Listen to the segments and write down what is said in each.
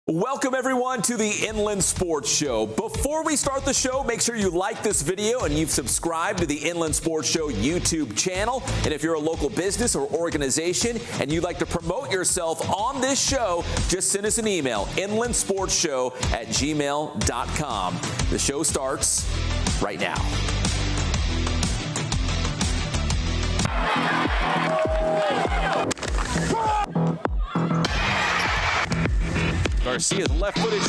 Welcome everyone to the Inland Sports Show. Before we start the show, make sure you like this video and you've subscribed to the Inland Sports Show YouTube channel. And if you're a local business or organization and you'd like to promote yourself on this show, just send us an email, inlandsportsshow@gmail.com. The show starts right now. Garcia's left footed.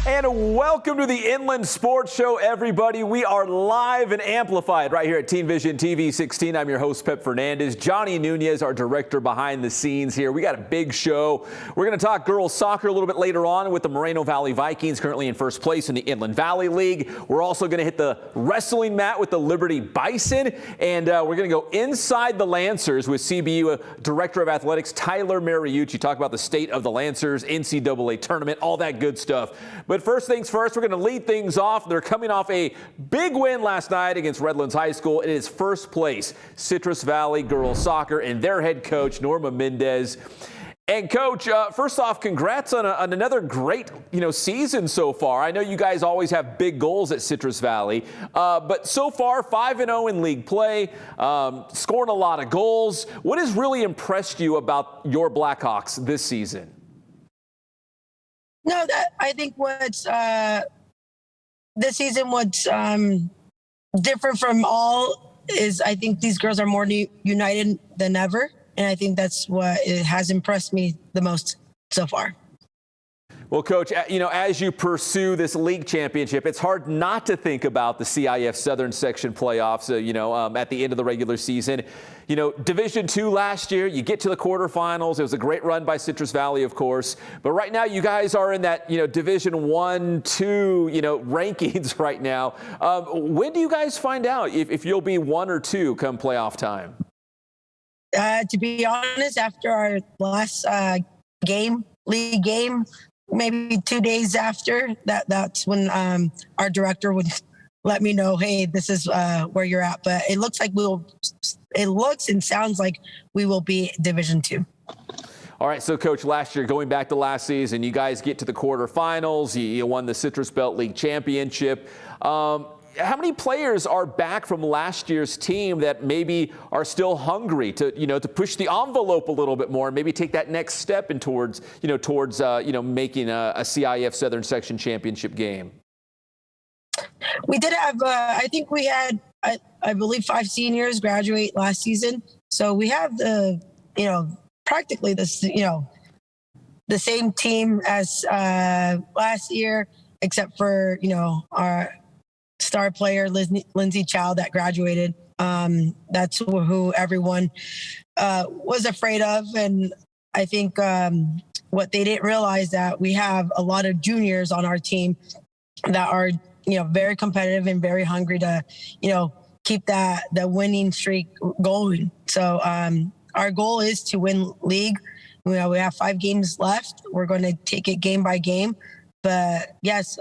And welcome to the Inland Sports Show, everybody. We are live and amplified right here at Teen Vision TV 16. I'm your host, Pep Fernandez. Johnny Nunez, our director behind the scenes here. We got a big show. We're going to talk girls soccer a little bit later on with the Moreno Valley Vikings, currently in first place in the Inland Valley League. We're also going to hit the wrestling mat with the Liberty Bison. And we're going to go inside the Lancers with CBU Director of Athletics Tyler Mariucci. Talk about the state of the Lancers, NCAA tournament, all that good stuff. But first things first, we're going to lead things off. They're coming off a big win last night against Redlands High School. It is first place, Citrus Valley girls soccer, and their head coach, Norma Mendez. And Coach, first off, congrats on another great, season so far. I know you guys always have big goals at Citrus Valley, but so far 5-0 in league play, scoring a lot of goals. What has really impressed you about your Blackhawks this season? No, I think what's this season, what's different from all is I think these girls are more united than ever. And I think that's what it has impressed me the most so far. Well, Coach, as you pursue this league championship, it's hard not to think about the CIF Southern Section playoffs, at the end of the regular season. Division II last year, you get to the quarterfinals. It was a great run by Citrus Valley, of course. But right now, you guys are in that, Division I, II, rankings right now. When do you guys find out if you'll be 1 or 2 come playoff time? To be honest, after our last league game, maybe 2 days after that's when our director would let me know, hey, this is where you're at. But it looks like it looks and sounds like we will be Division II. All right, so Coach, last year, going back to last season, you guys get to the quarterfinals. You won the Citrus Belt League Championship. How many players are back from last year's team that maybe are still hungry to push the envelope a little bit more and maybe take that next step in towards making a CIF Southern Section championship game? We did have, I think we had, I believe 5 seniors graduate last season. So we have practically the same team as last year, except for, our star player, Lindsay Chow, that graduated. That's who everyone was afraid of. And I think what they didn't realize that we have a lot of juniors on our team that are, very competitive and very hungry to, keep the winning streak going. So our goal is to win league. We have 5 games left. We're going to take it game by game. But yes,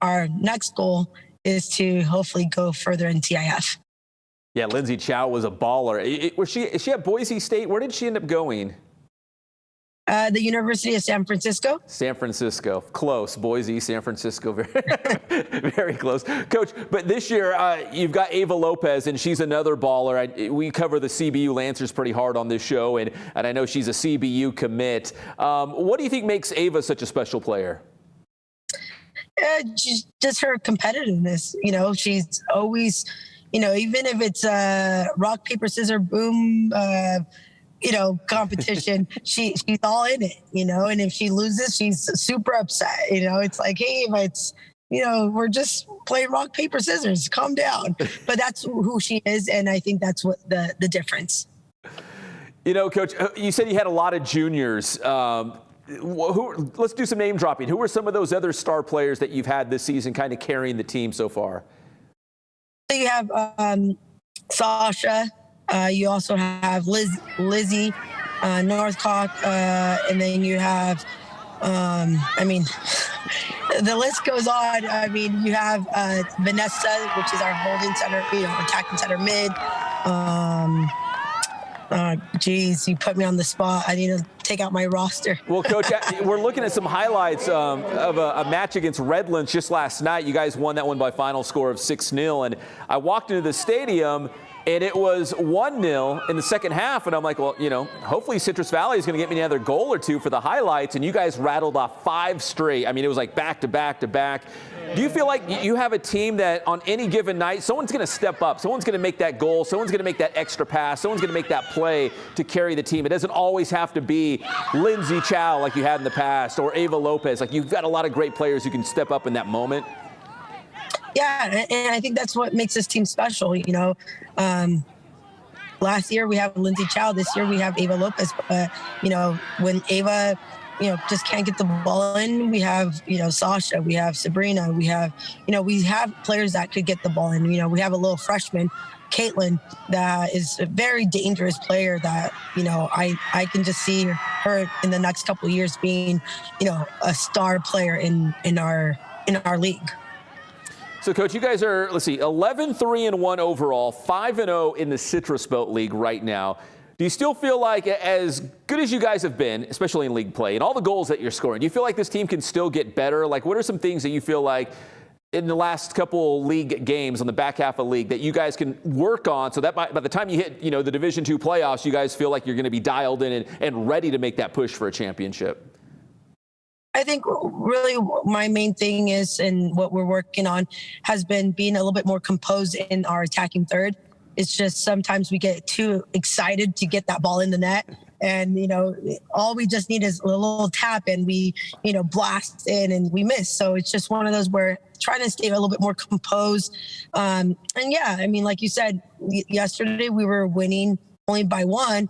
our next goal is to hopefully go further in TIF. Yeah, Lindsay Chow was a baller. Is she at Boise State? Where did she end up going? The University of San Francisco. San Francisco. Close. Boise, San Francisco. Very, very close. Coach, but this year you've got Ava Lopez, and she's another baller. We cover the CBU Lancers pretty hard on this show, and I know she's a CBU commit. What do you think makes Ava such a special player? Just her competitiveness. She's always, even if it's rock, paper, scissors, boom, competition, she's all in it, and if she loses, she's super upset. It's like, hey, if it's, we're just playing rock, paper, scissors, calm down. But that's who she is. And I think that's what the difference. You know, Coach, you said you had a lot of juniors. Let's do some name dropping. Who are some of those other star players that you've had this season kind of carrying the team so far? So you have Sasha. You also have Lizzie Northcock. And then you have, I mean, the list goes on. I mean, you have Vanessa, which is our holding center, attacking center mid. Geez, you put me on the spot. I need to take out my roster. Well, Coach, we're looking at some highlights of a match against Redlands just last night. You guys won that one by final score of 6-0. And I walked into the stadium, and it was 1-0 in the second half. And I'm like, well, hopefully Citrus Valley is going to get me another goal or two for the highlights. And you guys rattled off 5 straight. I mean, it was like back to back to back. Do you feel like you have a team that on any given night, someone's going to step up, someone's going to make that goal, someone's going to make that extra pass, someone's going to make that play to carry the team? It doesn't always have to be Lindsay Chow like you had in the past or Ava Lopez. Like, you've got a lot of great players who can step up in that moment. Yeah, and I think that's what makes this team special. Last year we have Lindsay Chow. This year we have Ava Lopez. But, when Ava, just can't get the ball in, we have, Sasha, we have Sabrina, we have players that could get the ball in. We have a little freshman, Caitlin, that is a very dangerous player that, I can just see her in the next couple of years being, a star player in our league. So, Coach, you guys are, 11-3-1 overall, 5-0 in the Citrus Boat League right now. Do you still feel like, as good as you guys have been, especially in league play, and all the goals that you're scoring, do you feel like this team can still get better? Like, what are some things that you feel like in the last couple league games on the back half of league that you guys can work on so that by the time you hit, the Division II playoffs, you guys feel like you're going to be dialed in and ready to make that push for a championship? I think really my main thing is, and what we're working on, has been being a little bit more composed in our attacking third. It's just sometimes we get too excited to get that ball in the net. And, all we just need is a little tap and we, blast in and we miss. So it's just one of those where trying to stay a little bit more composed. And yeah, I mean, like you said, yesterday we were winning only by 1,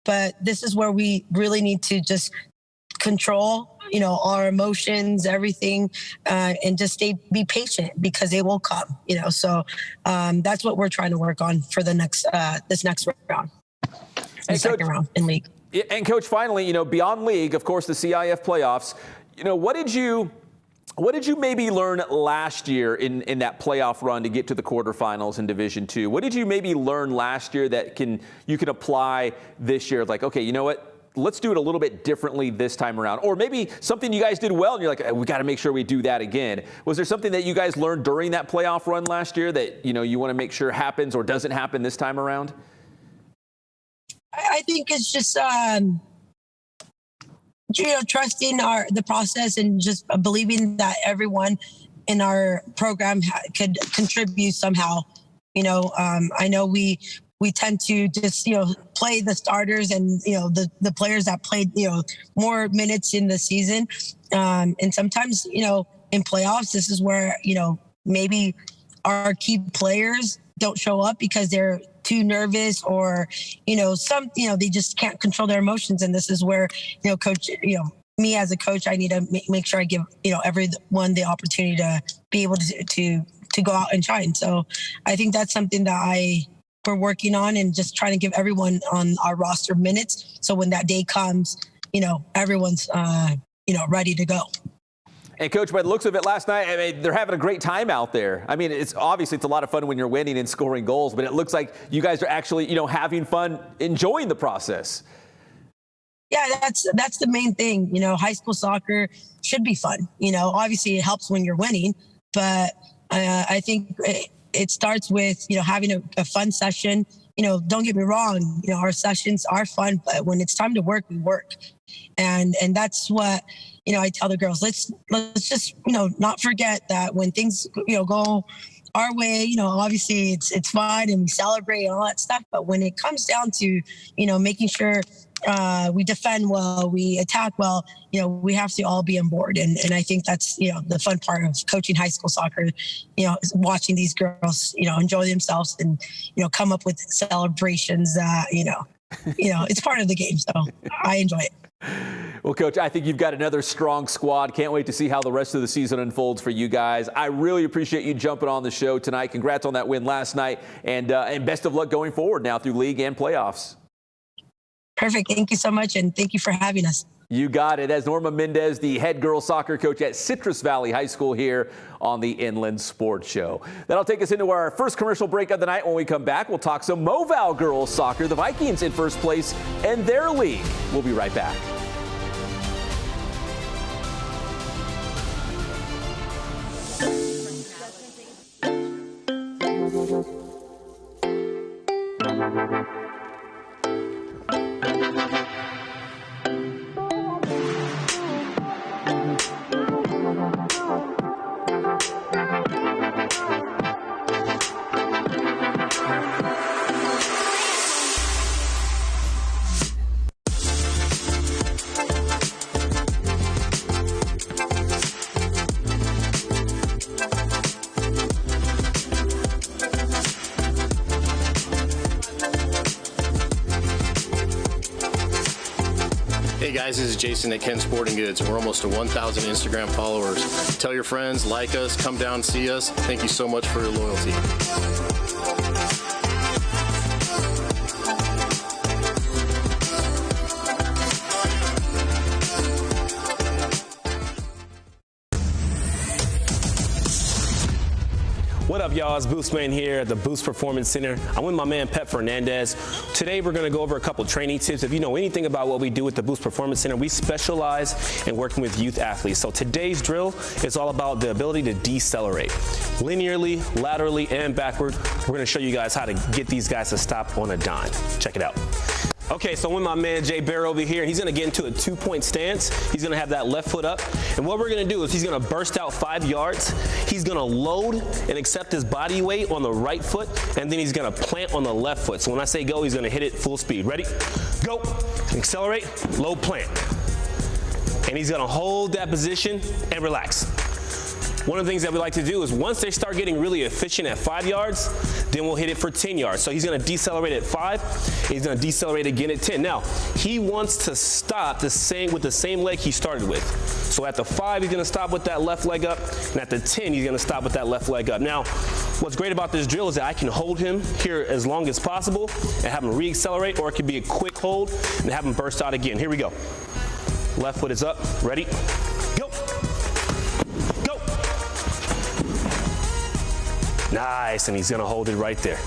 but this is where we really need to just control, our emotions, everything, and just be patient because they will come, So that's what we're trying to work on for the next this next round, second round in league. And Coach, finally, beyond league, of course, the CIF playoffs. What did you maybe learn last year in that playoff run to get to the quarterfinals in Division II? What did you maybe learn last year that you can apply this year? Like, okay, you know what? Let's do it a little bit differently this time around. Or maybe something you guys did well and you're like, we got to make sure we do that again. Was there something that you guys learned during that playoff run last year that, you want to make sure happens or doesn't happen this time around? I think it's just, trusting the process and just believing that everyone in our program could contribute somehow. I know we tend to just, play the starters and, the players that played, more minutes in the season. And sometimes, in playoffs, this is where, maybe our key players don't show up because they're too nervous or, they just can't control their emotions. And this is where, coach, me as a coach, I need to make sure I give, everyone the opportunity to be able to go out and shine. So I think that's something that we're working on and just trying to give everyone on our roster minutes. So when that day comes, everyone's, ready to go. And Coach, by the looks of it last night, I mean, they're having a great time out there. I mean, it's obviously a lot of fun when you're winning and scoring goals, but it looks like you guys are actually, having fun, enjoying the process. Yeah, that's the main thing. High school soccer should be fun. Obviously it helps when you're winning, but I think it starts with, having a fun session. Don't get me wrong, our sessions are fun, but when it's time to work, we work. And that's what, I tell the girls, let's just, not forget that when things, go our way, obviously it's fun and we celebrate and all that stuff. But when it comes down to, making sure we defend well, we attack well, we have to all be on board. And I think that's, the fun part of coaching high school soccer, is watching these girls, enjoy themselves and, come up with celebrations that, it's part of the game. So I enjoy it. Well, Coach, I think you've got another strong squad. Can't wait to see how the rest of the season unfolds for you guys. I really appreciate you jumping on the show tonight. Congrats on that win last night, and best of luck going forward now through league and playoffs. Perfect. Thank you so much, and thank you for having us. You got it. That's Norma Mendez, the head girls soccer coach at Citrus Valley High School here on the Inland Sports Show. That'll take us into our first commercial break of the night. When we come back, we'll talk some Moval girls soccer. The Vikings in first place in their league. We'll be right back. Hey guys, this is Jason at Ken Sporting Goods. We're almost to 1,000 Instagram followers. Tell your friends, like us, come down, see us. Thank you so much for your loyalty. What up, y'all? It's Boostman here at the Boost Performance Center. I'm with my man, Pep Fernandez. Today, we're going to go over a couple training tips. If you know anything about what we do at the Boost Performance Center, we specialize in working with youth athletes. So today's drill is all about the ability to decelerate. Linearly, laterally, and backward. We're going to show you guys how to get these guys to stop on a dime. Check it out. Okay, so with my man Jay Bear over here, he's gonna get into a 2-point stance. He's gonna have that left foot up. And what we're gonna do is he's gonna burst out 5 yards. He's gonna load and accept his body weight on the right foot, and then he's gonna plant on the left foot. So when I say go, he's gonna hit it full speed. Ready? Go. Accelerate, load, plant. And he's gonna hold that position and relax. One of the things that we like to do is once they start getting really efficient at 5 yards, then we'll hit it for 10 yards. So he's gonna decelerate at 5, he's gonna decelerate again at 10. Now, he wants to stop with the same leg he started with. So at the 5, he's gonna stop with that left leg up, and at the 10, he's gonna stop with that left leg up. Now, what's great about this drill is that I can hold him here as long as possible and have him re-accelerate, or it could be a quick hold and have him burst out again. Here we go. Left foot is up, ready, go. Nice, and he's gonna hold it right there.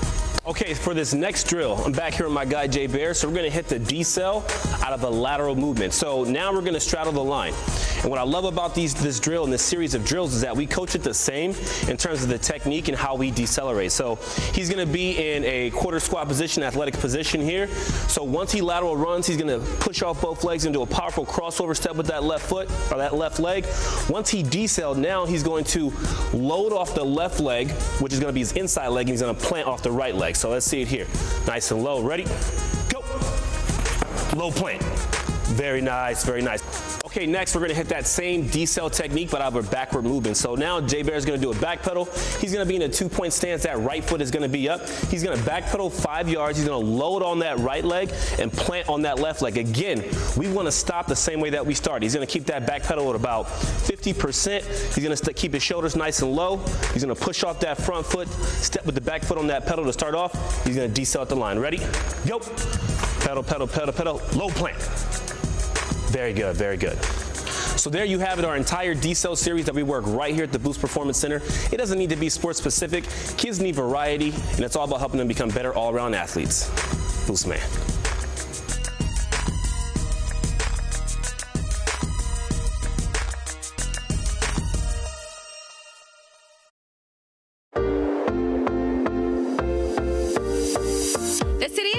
Okay, for this next drill, I'm back here with my guy Jay Bear, so we're gonna hit the decel out of a lateral movement. So now we're gonna straddle the line. And what I love about this drill and this series of drills is that we coach it the same in terms of the technique and how we decelerate. So he's gonna be in a quarter squat position, athletic position here. So once he lateral runs, he's gonna push off both legs into a powerful crossover step with that left foot, or that left leg. Once he deceled, now he's going to load off the left leg, which is gonna be his inside leg, and he's gonna plant off the right leg. So let's see it here. Nice and low, ready, go. Low plant, very nice, very nice. Okay, next we're gonna hit that same decel technique, but out of a backward movement. So now Jay Bear's gonna do a back pedal. He's gonna be in a 2-point stance. That right foot is gonna be up. He's gonna back pedal 5 yards. He's gonna load on that right leg and plant on that left leg. Again, we wanna stop the same way that we started. He's gonna keep that back pedal at about 50%. He's gonna keep his shoulders nice and low. He's gonna push off that front foot, step with the back foot on that pedal to start off. He's gonna decel at the line. Ready? Go. Pedal, pedal, pedal, pedal, low plant. Very good, very good. So there you have it, our entire decel series that we work right here at the Boost Performance Center. It doesn't need to be sports specific. Kids need variety, and it's all about helping them become better all-around athletes. Boost man.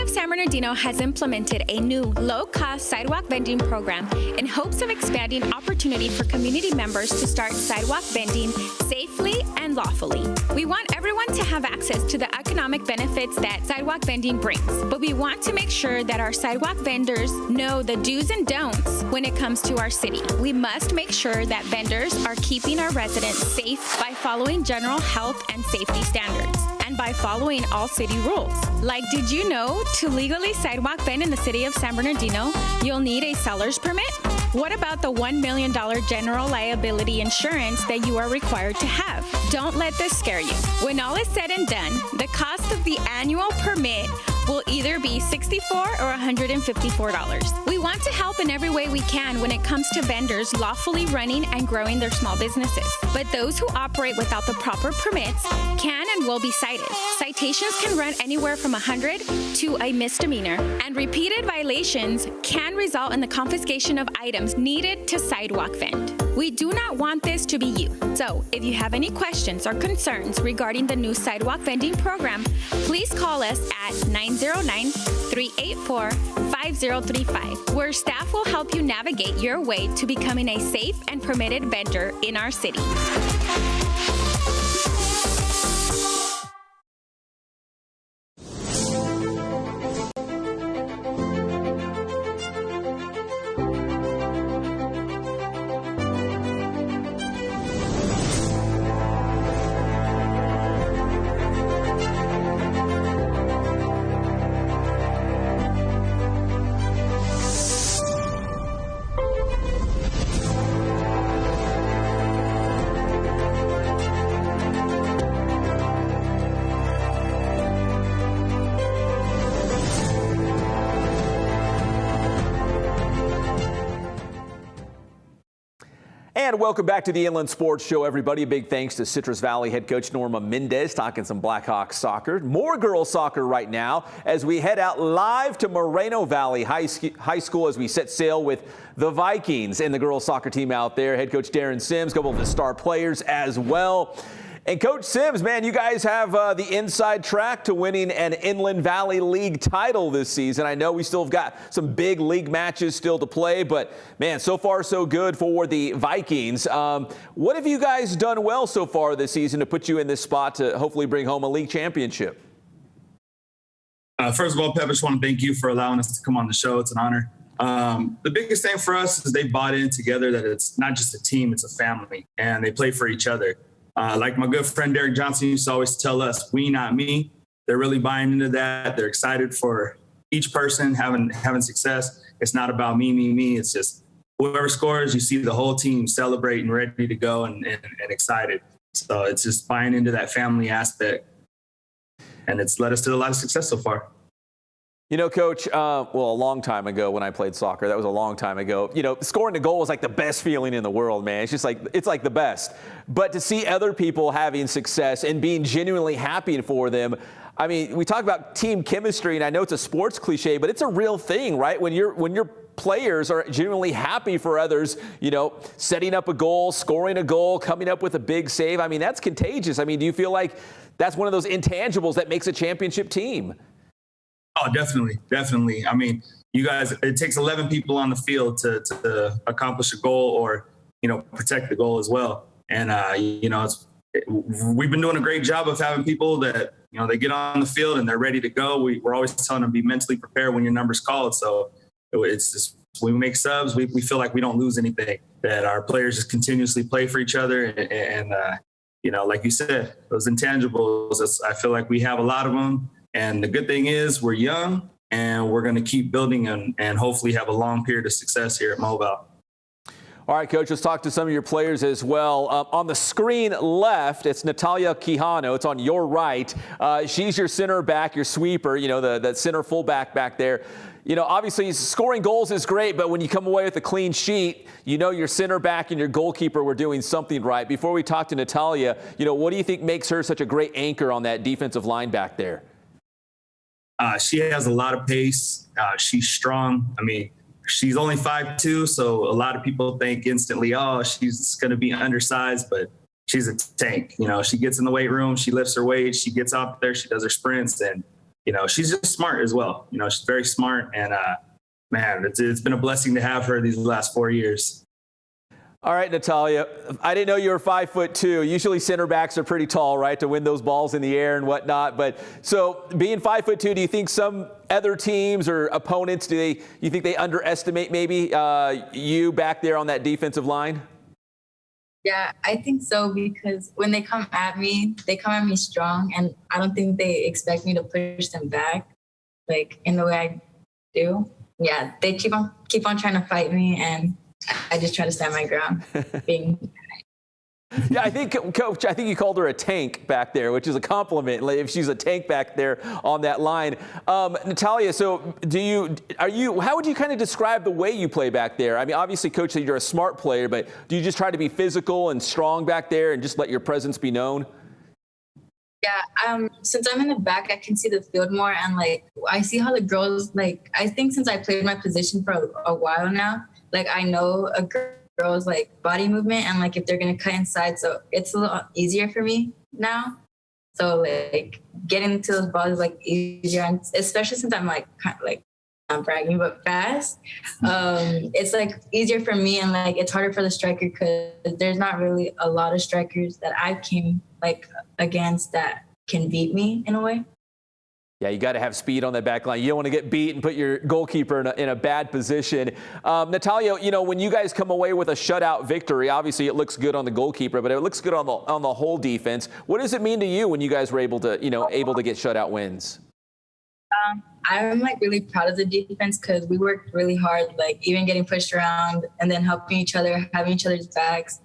San Bernardino has implemented a new low-cost sidewalk vending program in hopes of expanding opportunity for community members to start sidewalk vending safely and lawfully. We want everyone to have access to the economic benefits that sidewalk vending brings, but we want to make sure that our sidewalk vendors know the do's and don'ts when it comes to our city. We must make sure that vendors are keeping our residents safe by following general health and safety standards. and by following all city rules. Like, did you know to legally sidewalk vend in the city of San Bernardino, you'll need a seller's permit? What about the $1 million general liability insurance that you are required to have? Don't let this scare you. When all is said and done, the cost of the annual permit will either be $64 or $154. We want to help in every way we can when it comes to vendors lawfully running and growing their small businesses. But those who operate without the proper permits can and will be cited. Citations can run anywhere from 100 to a misdemeanor, and repeated violations can result in the confiscation of items needed to sidewalk vend. We do not want this to be you. So if you have any questions or concerns regarding the new sidewalk vending program, please call us at 909-384-5035, where staff will help you navigate your way to becoming a safe and permitted vendor in our city. And welcome back to the Inland Sports Show, everybody. A big thanks to Citrus Valley head coach Norma Mendez, talking some Blackhawks soccer. More girls soccer right now as we head out live to Moreno Valley High School as we set sail with the Vikings and the girls soccer team out there. Head coach Darren Sims, a couple of the star players as well. And Coach Sims, man, you guys have the inside track to winning an Inland Valley League title this season. I know we still have got some big league matches still to play, but man, so far so good for the Vikings. What have you guys done well so far this season to put you in this spot to hopefully bring home a league championship? First of all, Pep, I just want to thank you for allowing us to come on the show. It's an honor. The biggest thing for us is they bought in together that it's not just a team, it's a family, and they play for each other. Like my good friend Derek Johnson used to always tell us, we, not me. They're really buying into that. They're excited for each person having success. It's not about me. It's just whoever scores, you see the whole team celebrating, ready to go and excited. So it's just buying into that family aspect. And it's led us to a lot of success so far. You know, Coach, well, a long time ago when I played soccer, that was a long time ago, you know, scoring a goal was like the best feeling in the world, man. It's just like, it's like the best. But to see other people having success and being genuinely happy for them, I mean, we talk about team chemistry, and I know it's a sports cliche, but it's a real thing, right? When your players are genuinely happy for others, you know, setting up a goal, scoring a goal, coming up with a big save. I mean, that's contagious. I mean, do you feel like that's one of those intangibles that makes a championship team? Oh, definitely. Definitely. I mean, you guys, it takes 11 people on the field to accomplish a goal or, you know, protect the goal as well. And, you know, we've been doing a great job of having people that, you know, they get on the field and they're ready to go. We're always telling them to be mentally prepared when your number's called. So it's just, when we make subs, we feel like we don't lose anything, that our players just continuously play for each other. And you know, like you said, those intangibles, I feel like we have a lot of them. And the good thing is we're young and we're going to keep building and hopefully have a long period of success here at Mobile. All right, Coach, let's talk to some of your players as well. On the screen left, it's Natalia Quijano. It's on your right. She's your center back, your sweeper, you know, the center fullback back there. You know, obviously scoring goals is great, but when you come away with a clean sheet, you know your center back and your goalkeeper were doing something right. Before we talk to Natalia, you know, what do you think makes her such a great anchor on that defensive line back there? She has a lot of pace. She's strong. I mean, she's only 5'2", so a lot of people think instantly, oh, she's going to be undersized, but she's a tank. You know, she gets in the weight room, she lifts her weight, she gets out there, she does her sprints, and, you know, she's just smart as well. You know, she's very smart, and, man, it's been a blessing to have her these last 4 years. All right, Natalia, I didn't know you were 5'2". Usually center backs are pretty tall, right, to win those balls in the air and whatnot. But so being 5'2", do you think some other teams or opponents, you think they underestimate maybe you back there on that defensive line? Yeah, I think so because when they come at me strong, and I don't think they expect me to push them back, like in the way I do. Yeah, they keep on trying to fight me, and I just try to stand my ground. Yeah, I think, Coach, I think you called her a tank back there, which is a compliment. Like, if she's a tank back there on that line. Natalia, so how would you kind of describe the way you play back there? I mean, obviously, Coach said you're a smart player, but do you just try to be physical and strong back there and just let your presence be known? Yeah, since I'm in the back, I can see the field more, and like I see how the girls, like, I think since I played my position for a while now, like I know a girl's like body movement and like if they're gonna cut inside, so it's a little easier for me now. So like getting to those balls is like easier, and especially since I'm like kind of like, not bragging, but fast. It's like easier for me, and like it's harder for the striker because there's not really a lot of strikers that I came like against that can beat me in a way. Yeah, you got to have speed on that back line. You don't want to get beat and put your goalkeeper in a bad position. Natalia, you know, when you guys come away with a shutout victory, obviously it looks good on the goalkeeper, but it looks good on the whole defense. What does it mean to you when you guys were able to get shutout wins? I'm like really proud of the defense because we worked really hard, like even getting pushed around and then helping each other, having each other's backs.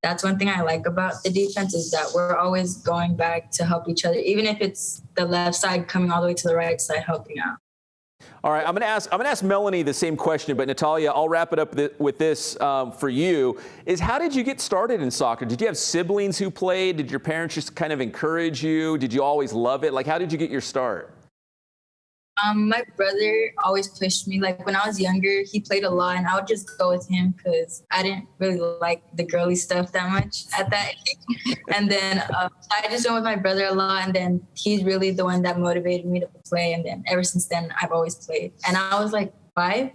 That's one thing I like about the defense is that we're always going back to help each other, even if it's the left side coming all the way to the right side helping out. All right, I'm going to ask Melanie the same question, but Natalia, I'll wrap it up with this for you. Is how did you get started in soccer? Did you have siblings who played? Did your parents just kind of encourage you? Did you always love it? Like, how did you get your start? My brother always pushed me. Like when I was younger, he played a lot and I would just go with him because I didn't really like the girly stuff that much at that age. And then I just went with my brother a lot, and then he's really the one that motivated me to play. And then ever since then, I've always played. And I was like 5.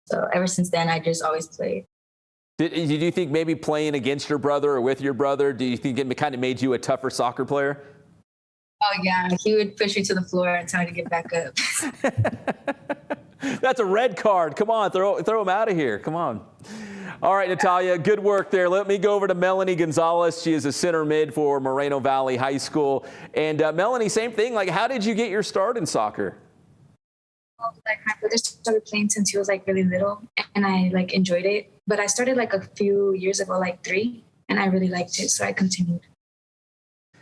So ever since then, I just always played. Did you think maybe playing against your brother or with your brother, do you think it kind of made you a tougher soccer player? Oh, yeah. He would push me to the floor and tell me to get back up. That's a red card. Come on, throw him out of here. Come on. All right, Natalia, good work there. Let me go over to Melanie Gonzalez. She is a center mid for Moreno Valley High School. And Melanie, same thing. Like, how did you get your start in soccer? Well, like my brother started playing since he was like really little, and I like enjoyed it. But I started like a few years ago, like 3, and I really liked it, so I continued.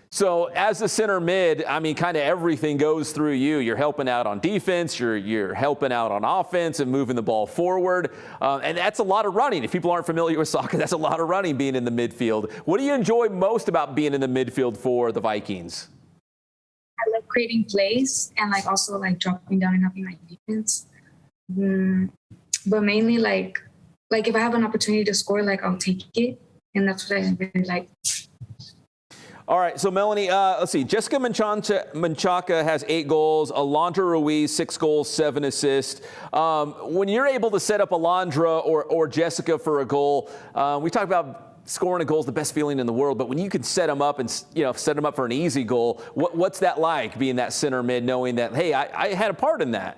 So as a center mid, I mean, kind of everything goes through you. You're helping out on defense, you're helping out on offense and moving the ball forward. And that's a lot of running. If people aren't familiar with soccer, that's a lot of running being in the midfield. What do you enjoy most about being in the midfield for the Vikings? I like creating plays and like also like dropping down and helping my defense. But mainly like if I have an opportunity to score, like I'll take it. And that's what I really like. All right, so Melanie, let's see. Jessica Menchaca has 8 goals. Alondra Ruiz, 6 goals, 7 assists. When you're able to set up Alondra or Jessica for a goal, we talk about scoring a goal is the best feeling in the world, but when you can set them up and set them up for an easy goal, what's that like, being that center mid, knowing that, hey, I had a part in that?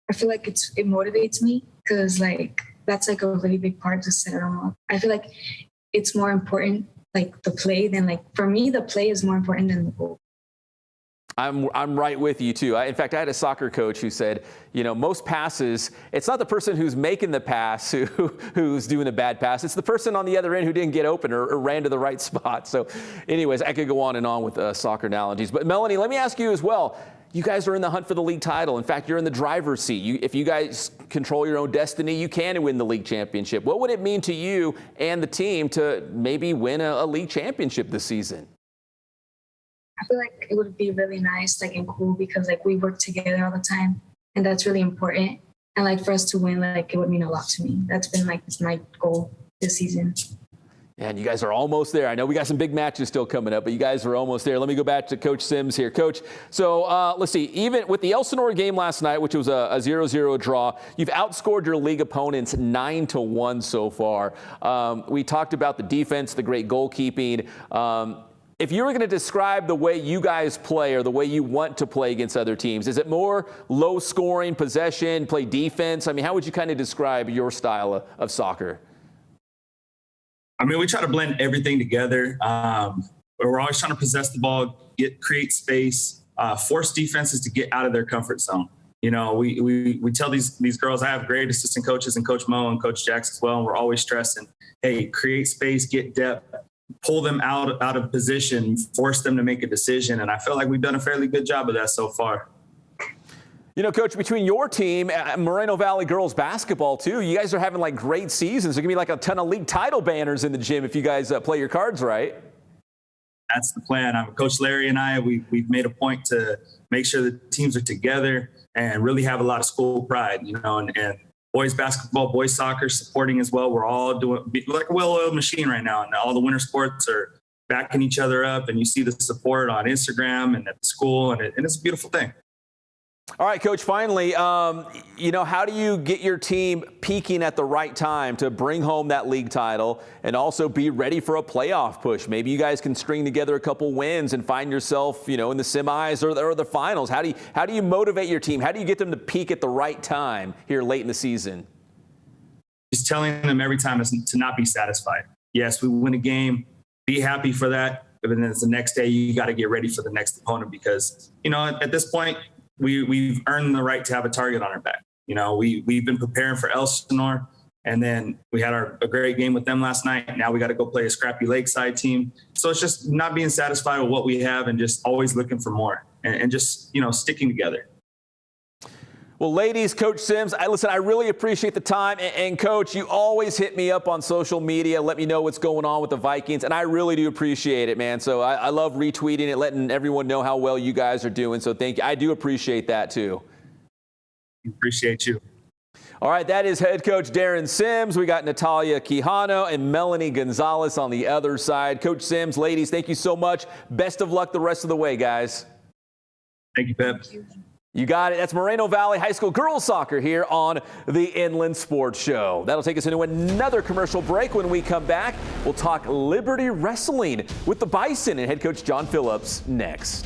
I feel like it motivates me because like that's like a really big part to set them up. I feel like it's more important, like the play, than like, for me, the play is more important than the goal. I'm right with you too. In fact, I had a soccer coach who said, most passes, it's not the person who's making the pass who's doing a bad pass. It's the person on the other end who didn't get open or ran to the right spot. So anyways, I could go on and on with soccer analogies. But Melanie, let me ask you as well. You guys are in the hunt for the league title. In fact, you're in the driver's seat. If you guys control your own destiny, you can win the league championship. What would it mean to you and the team to maybe win a league championship this season? I feel like it would be really nice, like, and cool because like we work together all the time, and that's really important. And like for us to win, like it would mean a lot to me. That's been like my goal this season. And you guys are almost there. I know we got some big matches still coming up, but you guys are almost there. Let me go back to Coach Sims here. Coach, so let's see. Even with the Elsinore game last night, which was a 0-0 draw, you've outscored your league opponents 9-1 so far. We talked about the defense, the great goalkeeping. If you were going to describe the way you guys play or the way you want to play against other teams, is it more low scoring, possession, play defense? I mean, how would you kind of describe your style of soccer? I mean, we try to blend everything together. We're always trying to possess the ball, create space, force defenses to get out of their comfort zone. You know, we tell these girls, I have great assistant coaches and Coach Mo and Coach Jax as well. And we're always stressing, hey, create space, get depth, pull them out of position, force them to make a decision. And I feel like we've done a fairly good job of that so far. You know, Coach, between your team, Moreno Valley girls basketball, too, you guys are having like great seasons. There's going to be like a ton of league title banners in the gym if you guys play your cards right. That's the plan. Coach Larry and I, we've made a point to make sure the teams are together and really have a lot of school pride, you know, and boys basketball, boys soccer supporting as well. We're all doing like a well-oiled machine right now, and all the winter sports are backing each other up, and you see the support on Instagram and at the school, and it's a beautiful thing. All right, Coach, finally, you know, how do you get your team peaking at the right time to bring home that league title and also be ready for a playoff push? Maybe you guys can string together a couple wins and find yourself, you know, in the semis or the finals. How do you motivate your team? How do you get them to peak at the right time here late in the season? Just telling them every time to not be satisfied. Yes, we win a game, be happy for that, but then the next day you got to get ready for the next opponent because, you know, at this point, we've earned the right to have a target on our back. You know, we've been preparing for Elsinore, and then we had a great game with them last night. Now we got to go play a scrappy Lakeside team. So it's just not being satisfied with what we have and just always looking for more and just, you know, sticking together. Well, ladies, Coach Sims, I really appreciate the time. And Coach, you always hit me up on social media, let me know what's going on with the Vikings, and I really do appreciate it, man. So I love retweeting it, letting everyone know how well you guys are doing. So thank you. I do appreciate that, too. Appreciate you. All right, that is head coach Darren Sims. We got Natalia Quijano and Melanie Gonzalez on the other side. Coach Sims, ladies, thank you so much. Best of luck the rest of the way, guys. Thank you, Pep. You got it. That's Moreno Valley High School girls soccer here on the Inland Sports Show. That'll take us into another commercial break. When we come back, we'll talk Liberty Wrestling with the Bison and head coach John Phillips next.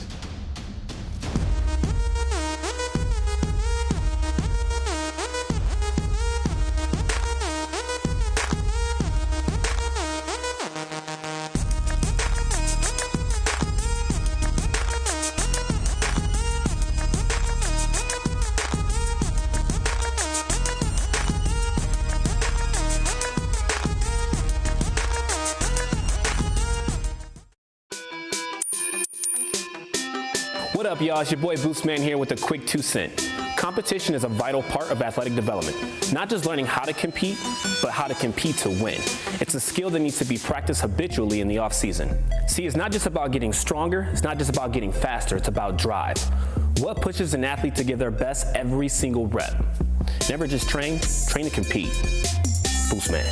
What up, y'all? It's your boy Boostman here with a quick 2 cent. Competition is a vital part of athletic development. Not just learning how to compete, but how to compete to win. It's a skill that needs to be practiced habitually in the off season. See, it's not just about getting stronger. It's not just about getting faster. It's about drive. What pushes an athlete to give their best every single rep? Never just train to compete. Boostman.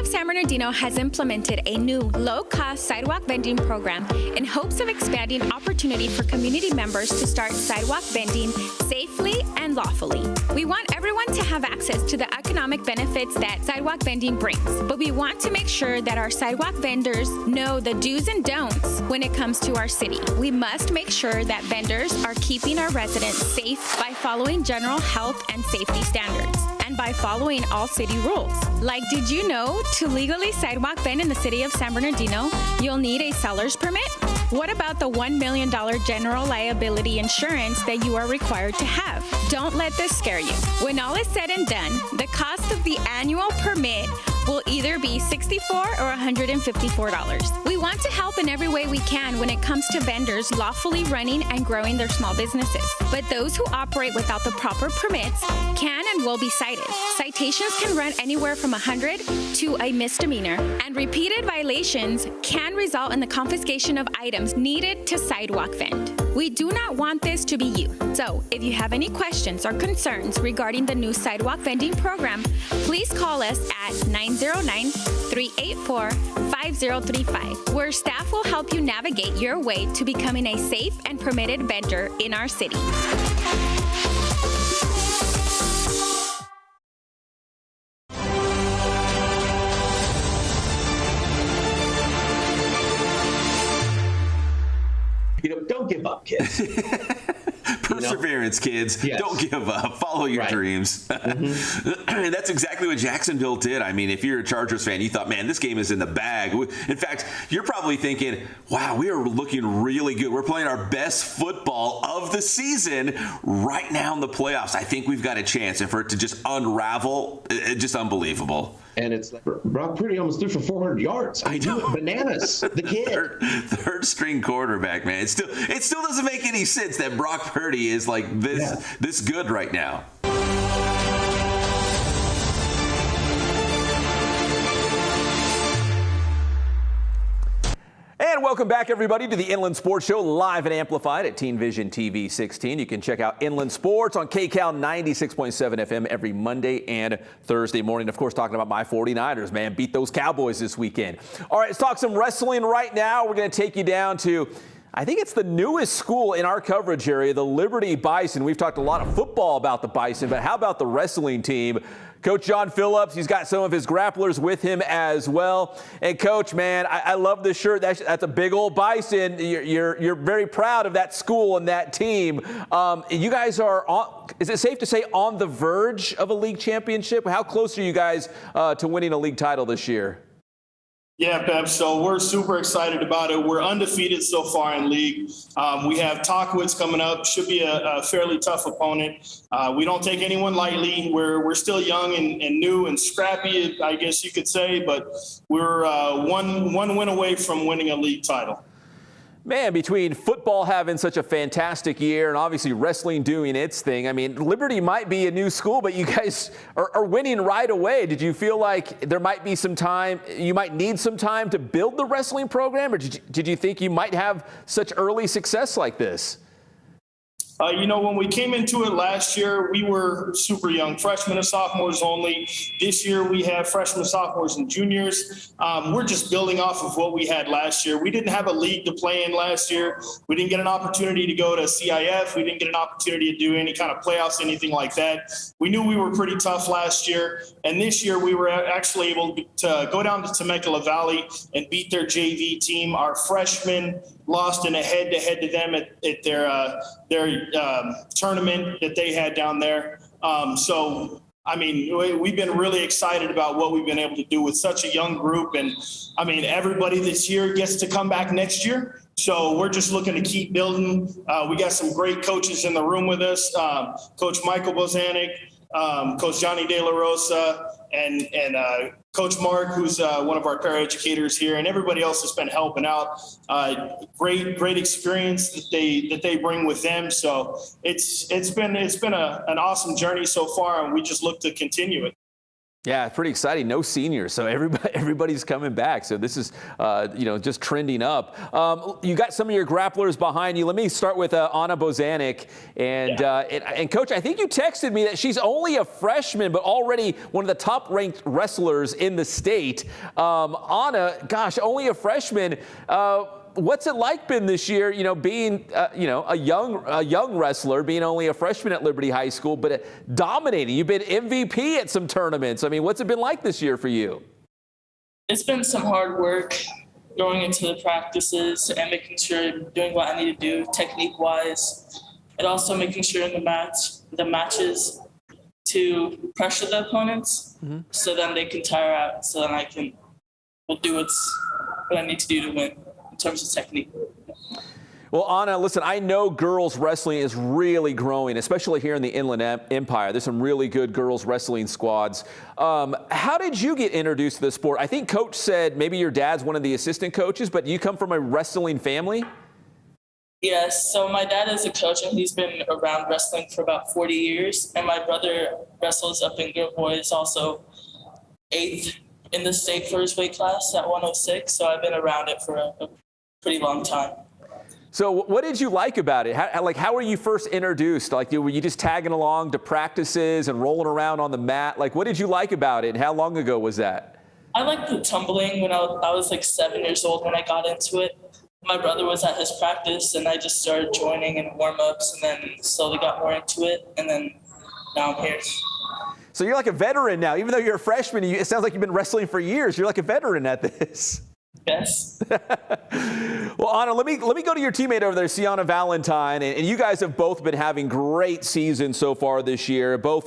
San Bernardino has implemented a new low-cost sidewalk vending program in hopes of expanding opportunity for community members to start sidewalk vending safely and lawfully. We want everyone to have access to the economic benefits that sidewalk vending brings, but we want to make sure that our sidewalk vendors know the do's and don'ts when it comes to our city. We must make sure that vendors are keeping our residents safe by following general health and safety standards and by following all city rules. Like, did you know to legally sidewalk vend in the city of San Bernardino, you'll need a seller's permit? What about the $1 million general liability insurance that you are required to have? Don't let this scare you. When all is said and done, the cost of the annual permit will either be $64 or $154. We want to help in every way we can when it comes to vendors lawfully running and growing their small businesses. But those who operate without the proper permits can and will be cited. Citations can run anywhere from 100 to a misdemeanor, and repeated violations can result in the confiscation of items needed to sidewalk vend. We do not want this to be you. So if you have any questions or concerns regarding the new sidewalk vending program, please call us at 909-384-5035, where staff will help you navigate your way to becoming a safe and permitted vendor in our city. don't give up, kids. Perseverance, kids. Yes. Don't give up. Follow your dreams. And that's exactly what Jacksonville did. I mean, if you're a Chargers fan, you thought, man, this game is in the bag. In fact, you're probably thinking, wow, we are looking really good. We're playing our best football of the season right now in the playoffs. I think we've got a chance. And for it to just unravel, it's just unbelievable. And it's like Brock Purdy almost threw for 400 yards. I know. Bananas, the kid. Third string quarterback, man. It still doesn't make any sense that Brock Purdy is like this good right now. And welcome back, everybody, to the Inland Sports Show, live and amplified at Teen Vision TV 16. You can check out Inland Sports on KCAL 96.7 FM every Monday and Thursday morning. Of course, talking about my 49ers, man. Beat those Cowboys this weekend. All right, let's talk some wrestling right now. We're going to take you down to, I think it's the newest school in our coverage area, the Liberty Bison. We've talked a lot of football about the Bison, but how about the wrestling team? Coach John Phillips, he's got some of his grapplers with him as well. And Coach, man, I love this shirt. That's a big old Bison. You're very proud of that school and that team. You guys are on, is it safe to say, on the verge of a league championship? How close are you guys to winning a league title this year? Yeah, Pep. So we're super excited about it. We're undefeated so far in league. We have Talkowitz coming up. Should be a fairly tough opponent. We don't take anyone lightly. We're still young and new and scrappy, I guess you could say, but we're one win away from winning a league title. Man, between football having such a fantastic year and obviously wrestling doing its thing, I mean, Liberty might be a new school, but you guys are winning right away. Did you feel like there might be some time, you might need some time to build the wrestling program, or did you think you might have such early success like this? When we came into it last year, we were super young, freshmen and sophomores only. This year, we have freshmen, sophomores, and juniors. We're just building off of what we had last year. We didn't have a league to play in last year. We didn't get an opportunity to go to CIF. We didn't get an opportunity to do any kind of playoffs, anything like that. We knew we were pretty tough last year. And this year, we were actually able to go down to Temecula Valley and beat their JV team. Our freshmen lost in a head-to-head to them at their tournament that they had down there. We've been really excited about what we've been able to do with such a young group. And, everybody this year gets to come back next year. So we're just looking to keep building. We got some great coaches in the room with us. Coach Michael Bozanik, Coach Johnny De La Rosa, and Coach Mark, who's one of our paraeducators here, and everybody else has been helping out. Great experience that they bring with them. So it's been an awesome journey so far, and we just look to continue it. Yeah, pretty exciting. No seniors, so everybody's coming back. So this is, just trending up. You got some of your grapplers behind you. Let me start with Anna Bozanik. And Coach, I think you texted me that she's only a freshman, but already one of the top-ranked wrestlers in the state. Anna, gosh, only a freshman. What's it like been this year, being, a young wrestler, being only a freshman at Liberty High School, but dominating? You've been MVP at some tournaments. What's it been like this year for you? It's been some hard work going into the practices and making sure I'm doing what I need to do technique-wise, and also making sure in the matches to pressure the opponents so then they can tire out, so then will do what I need to do to win in terms of technique. Well, Anna, listen, I know girls wrestling is really growing, especially here in the Inland Empire. There's some really good girls wrestling squads. How did you get introduced to the sport? I think Coach said maybe your dad's one of the assistant coaches, but you come from a wrestling family? Yes, so my dad is a coach, and he's been around wrestling for about 40 years. And my brother wrestles up in girl boys, also 8th in the state for his weight class at 106. So I've been around it for a pretty long time. So what did you like about it? How were you first introduced? Were you just tagging along to practices and rolling around on the mat? What did you like about it, and how long ago was that? I liked the tumbling when I was 7 years old when I got into it. My brother was at his practice, and I just started joining in warm-ups, and then slowly got more into it, and then now I'm here. So you're like a veteran now. Even though you're a freshman, it sounds like you've been wrestling for years. You're like a veteran at this. Yes. Well, Anna, let me go to your teammate over there, Sienna Valentine, and you guys have both been having great seasons so far this year. Both,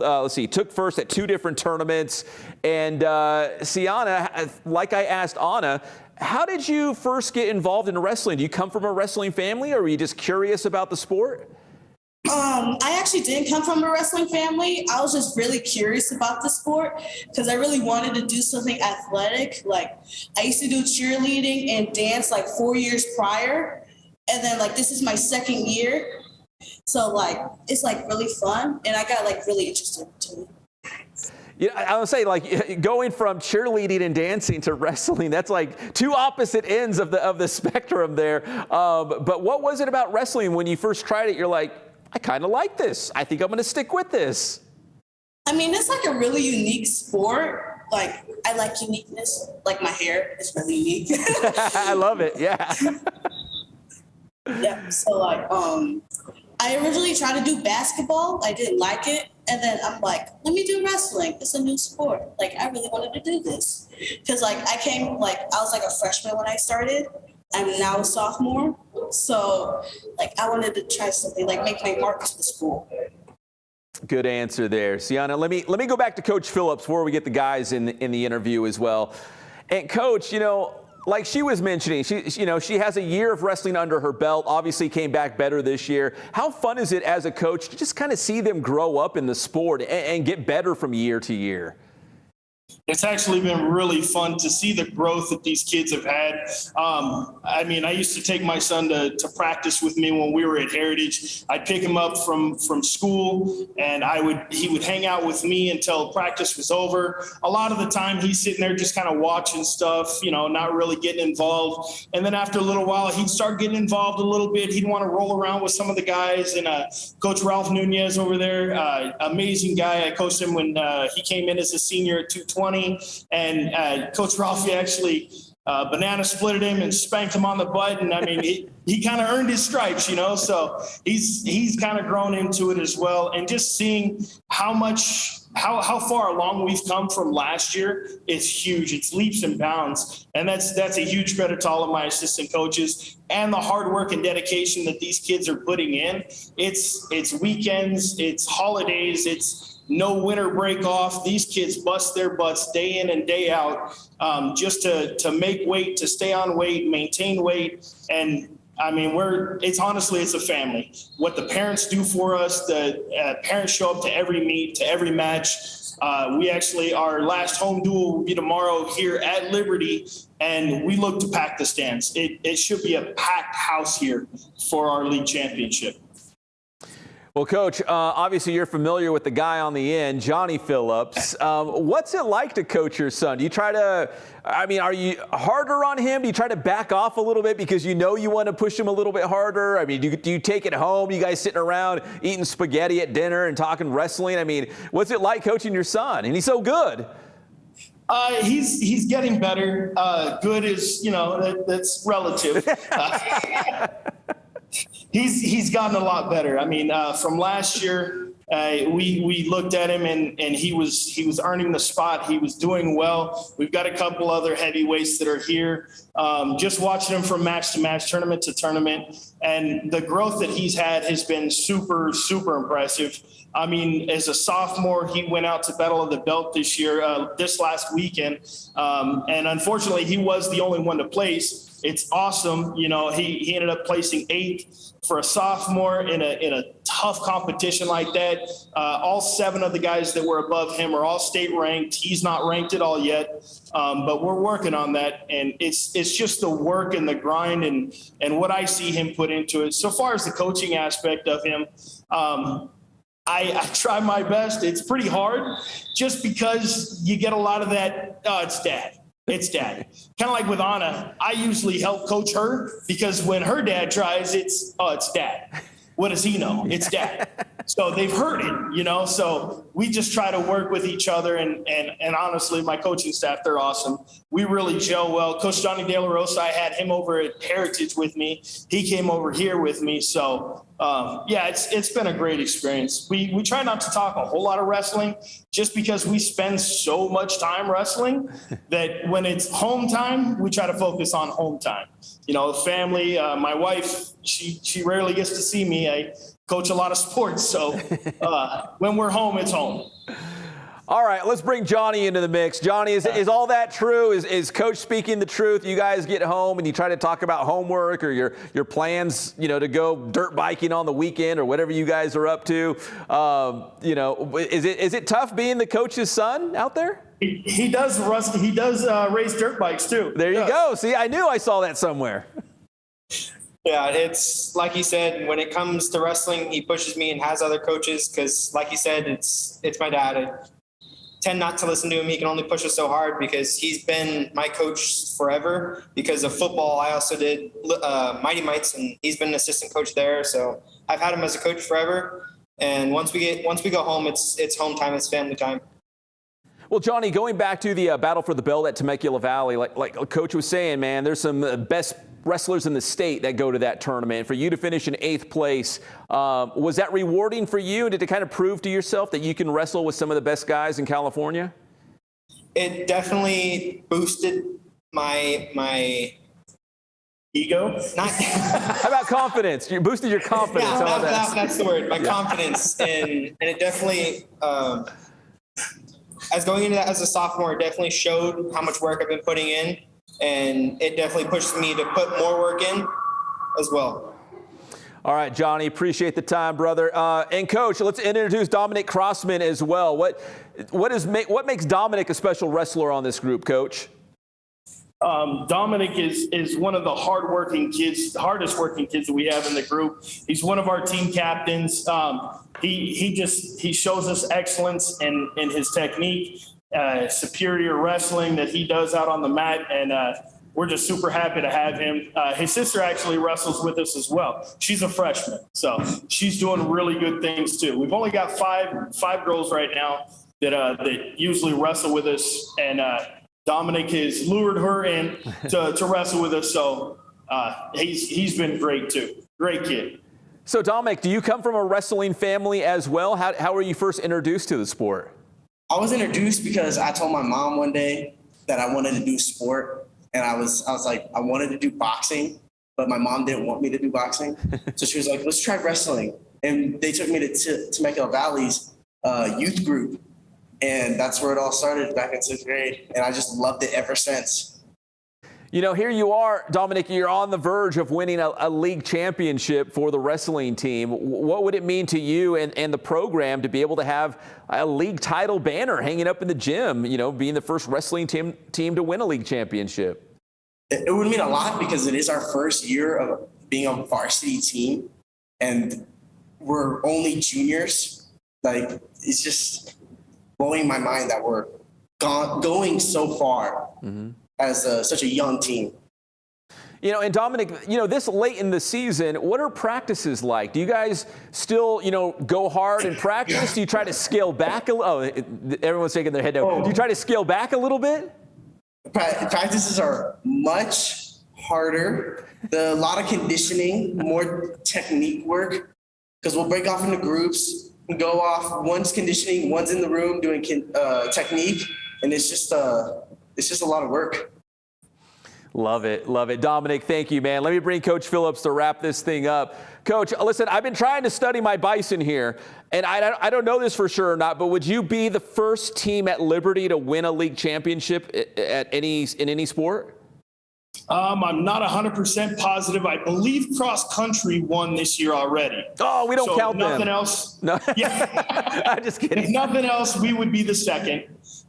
took first at 2 different tournaments. And Sienna, like I asked Anna, how did you first get involved in wrestling? Do you come from a wrestling family, or were you just curious about the sport? I actually didn't come from a wrestling family. I was just really curious about the sport because I really wanted to do something athletic. Like, I used to do cheerleading and dance like 4 years prior. And then like, this is my 2nd year. So like, it's like really fun. And I got like really interested in it. Yeah, I would say, like, going from cheerleading and dancing to wrestling, that's like 2 opposite ends of the spectrum there. But what was it about wrestling when you first tried it? You're like, I kind of like this. I think I'm going to stick with this. I mean, it's like a really unique sport. Like, I like uniqueness. Like, my hair is really unique. I love it. Yeah. Yeah. So like, I originally tried to do basketball. I didn't like it. And then I'm like, let me do wrestling. It's a new sport. Like, I really wanted to do this. Because like, I was like a freshman when I started. I'm now a sophomore. So like, I wanted to try something, like make my mark to the school. Good answer there. Sienna, let me go back to Coach Phillips before we get the guys in the interview as well. And Coach, like she was mentioning, she has a year of wrestling under her belt, obviously came back better this year. How fun is it as a coach to just kind of see them grow up in the sport and get better from year to year? It's actually been really fun to see the growth that these kids have had. I mean, I used to take my son to practice with me when we were at Heritage. I'd pick him up from school, and he would hang out with me until practice was over. A lot of the time, he's sitting there just kind of watching stuff, not really getting involved. And then after a little while, he'd start getting involved a little bit. He'd want to roll around with some of the guys. And Coach Ralph Nunez over there, amazing guy. I coached him when he came in as a senior at 220. And Coach Ralphie actually banana splitted him and spanked him on the butt. And I mean, he kind of earned his stripes, so he's kind of grown into it as well. And just seeing how far along we've come from last year is huge. It's leaps and bounds. And that's a huge credit to all of my assistant coaches and the hard work and dedication that these kids are putting in. It's weekends, it's holidays, it's no winter break off. These kids bust their butts day in and day out just to make weight, to stay on weight, maintain weight. And I mean, it's a family. What the parents do for us, the parents show up to every meet, to every match. Our last home duel will be tomorrow here at Liberty, and we look to pack the stands. It should be a packed house here for our league championship. Well, Coach, obviously you're familiar with the guy on the end, Johnny Phillips. What's it like to coach your son? Do you are you harder on him? Do you try to back off a little bit because you want to push him a little bit harder? I mean, do you take it home? You guys sitting around eating spaghetti at dinner and talking wrestling? I mean, what's it like coaching your son? And he's so good. He's getting better. Good is, that's relative. He's gotten a lot better. I mean, from last year, we looked at him and he was earning the spot. He was doing well. We've got a couple other heavyweights that are here. Just watching him from match to match, tournament to tournament, and the growth that he's had has been super, super impressive. I mean, as a sophomore, he went out to Battle of the Belt this last weekend, and unfortunately, he was the only one to place. It's awesome. He ended up placing 8th for a sophomore in a tough competition like that. All 7 of the guys that were above him are all state ranked. He's not ranked at all yet, but we're working on that. And it's just the work and the grind and what I see him put into it. So far as the coaching aspect of him, I try my best. It's pretty hard just because you get a lot of that, it's dad. It's dad. Kind of like with Anna, I usually help coach her because when her dad tries, it's dad. What does he know? It's dad. So they've heard it, so we just try to work with each other. And honestly, my coaching staff, they're awesome. We really gel well. Coach Johnny De La Rosa, I had him over at Heritage with me. He came over here with me. So yeah, it's been a great experience. We try not to talk a whole lot of wrestling just because we spend so much time wrestling that when it's home time, we try to focus on home time. You know, family, my wife, she rarely gets to see me. I coach a lot of sports. So when we're home, it's home. All right, let's bring Johnny into the mix. Johnny, is all that true? Is Coach speaking the truth? You guys get home and you try to talk about homework or your plans, you know, to go dirt biking on the weekend or whatever you guys are up to. You know, is it tough being the coach's son out there? He does race dirt bikes too. There you go. See, I knew I saw that somewhere. Yeah, it's like he said, when it comes to wrestling, he pushes me and has other coaches because, like he said, it's my dad. I tend not to listen to him. He can only push us so hard because he's been my coach forever. Because of football, I also did Mighty Mites, and he's been an assistant coach there. So I've had him as a coach forever. And once we go home, it's home time, it's family time. Well, Johnny, going back to the battle for the belt at Temecula Valley, like Coach was saying, man, there's some best wrestlers in the state that go to that tournament. For you to finish in 8th place, was that rewarding for you? Did it kind of prove to yourself that you can wrestle with some of the best guys in California? It definitely boosted my ego. How about confidence? You boosted your confidence. Yeah, that's the word. My confidence, and it definitely. As going into that as a sophomore, it definitely showed how much work I've been putting in, and it definitely pushed me to put more work in as well. All right, Johnny, appreciate the time, brother. And Coach, let's introduce Dominic Crossman as well. What makes Dominic a special wrestler on this group, Coach? Dominic is one of the hardest working kids that we have in the group. He's one of our team captains. He shows us excellence in his technique, superior wrestling that he does out on the mat, and we're just super happy to have him. His sister actually wrestles with us as well. She's a freshman, so she's doing really good things too. We've only got five girls right now that usually wrestle with us, and Dominic has lured her in to wrestle with us, so he's been great too. Great kid. So, Dominic, do you come from a wrestling family as well? How were you first introduced to the sport? I was introduced because I told my mom one day that I wanted to do sport, and I was like, I wanted to do boxing, but my mom didn't want me to do boxing. So she was like, let's try wrestling. And they took me to Temecula Valley's youth group, and that's where it all started back in 6th grade, and I just loved it ever since. You know, here you are, Dominic, you're on the verge of winning a league championship for the wrestling team. What would it mean to you and the program to be able to have a league title banner hanging up in the gym, you know, being the first wrestling team to win a league championship? It would mean a lot because it is our first year of being a varsity team, and we're only juniors. Like, it's just blowing my mind that we're going so far. Mm-hmm. As such a young team. You know, and Dominic, you know, this late in the season, what are practices like? Do you guys still, you know, go hard in practice? Do you try to scale back a little? Oh, everyone's shaking their head no. Do you try to scale back a little bit? Practices are much harder. A lot of conditioning, more technique work, because we'll break off into groups and go off. One's conditioning, one's in the room doing technique, and it's just a lot of work. Love it. Love it. Dominic, thank you, man. Let me bring Coach Phillips to wrap this thing up. Coach, listen, I've been trying to study my Bison here, and I don't know this for sure or not, but would you be the first team at Liberty to win a league championship in any sport? I'm not 100% positive. I believe cross country won this year already. Oh, we don't count them. Nothing else. No. Yeah. I'm just kidding. If nothing else, we would be the second.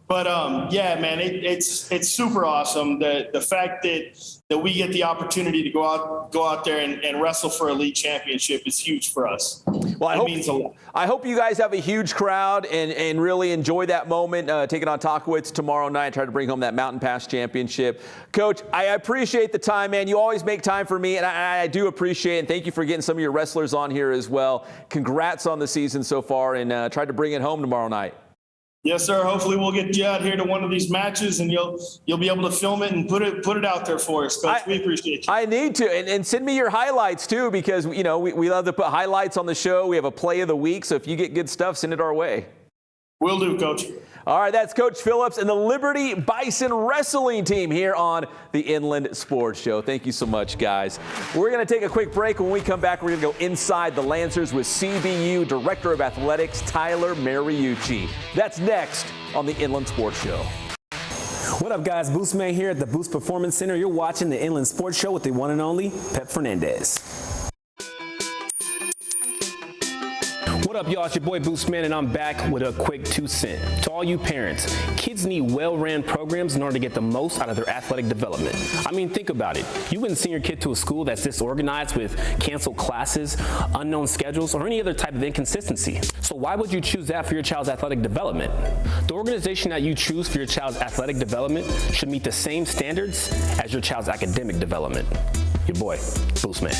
But yeah, man, it's super awesome. The fact that we get the opportunity to go out there and wrestle for a league championship is huge for us. Well, it means a lot. I hope you guys have a huge crowd and really enjoy that moment, taking on Talkowitz tomorrow night, try to bring home that Mountain Pass championship. Coach, I appreciate the time, man. You always make time for me, and I do appreciate it. And thank you for getting some of your wrestlers on here as well. Congrats on the season so far, and try to bring it home tomorrow night. Yes, sir. Hopefully we'll get you out here to one of these matches and you'll be able to film it and put it out there for us, Coach. We appreciate you. I need to. And send me your highlights, too, because, you know, we love to put highlights on the show. We have a play of the week. So if you get good stuff, send it our way. Will do, Coach. All right, that's Coach Phillips and the Liberty Bison wrestling team here on the Inland Sports Show. Thank you so much, guys. We're going to take a quick break. When we come back, we're going to go inside the Lancers with CBU Director of Athletics, Tyler Mariucci. That's next on the Inland Sports Show. What up, guys? Boost Man here at the Boost Performance Center. You're watching the Inland Sports Show with the one and only Pep Fernandez. What up, y'all? It's your boy Boost Man, and I'm back with a quick 2 cents. To all you parents, kids need well-ran programs in order to get the most out of their athletic development. I mean, think about it. You wouldn't send your kid to a school that's disorganized with canceled classes, unknown schedules, or any other type of inconsistency. So why would you choose that for your child's athletic development? The organization that you choose for your child's athletic development should meet the same standards as your child's academic development. Your boy, Boost Man.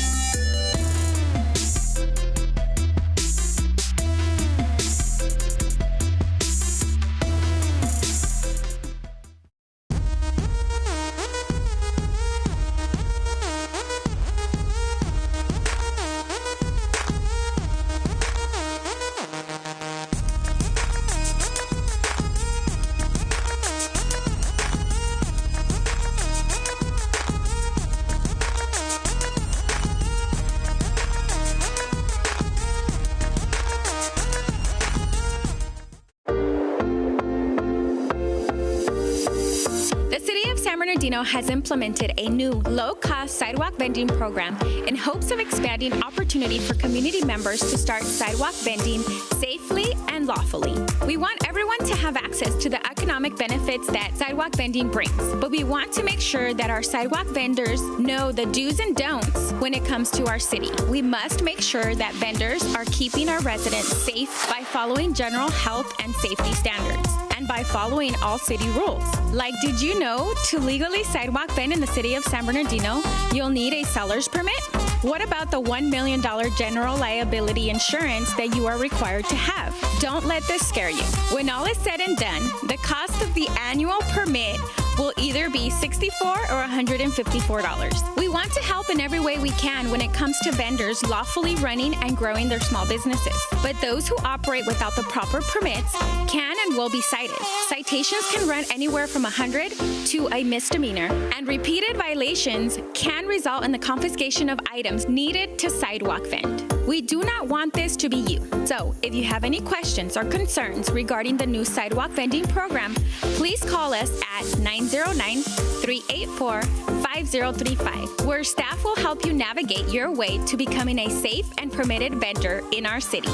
Has implemented a new low-cost sidewalk vending program in hopes of expanding opportunity for community members to start sidewalk vending safely and lawfully. We want everyone to have access to the economic benefits that sidewalk vending brings, but we want to make sure that our sidewalk vendors know the do's and don'ts when it comes to our city. We must make sure that vendors are keeping our residents safe by following general health and safety standards, and by following all city rules. Like, did you know to legally sidewalk vend in the city of San Bernardino, you'll need a seller's permit? What about the $1 million general liability insurance that you are required to have? Don't let this scare you. When all is said and done, the cost of the annual permit will either be $64 or $154. We want to help in every way we can when it comes to vendors lawfully running and growing their small businesses. But those who operate without the proper permits can and will be cited. Citations can run anywhere from 100 to a misdemeanor, and repeated violations can result in the confiscation of items needed to sidewalk vend. We do not want this to be you. So if you have any questions or concerns regarding the new sidewalk vending program, please call us at 909-384-5035, where staff will help you navigate your way to becoming a safe and permitted vendor in our city.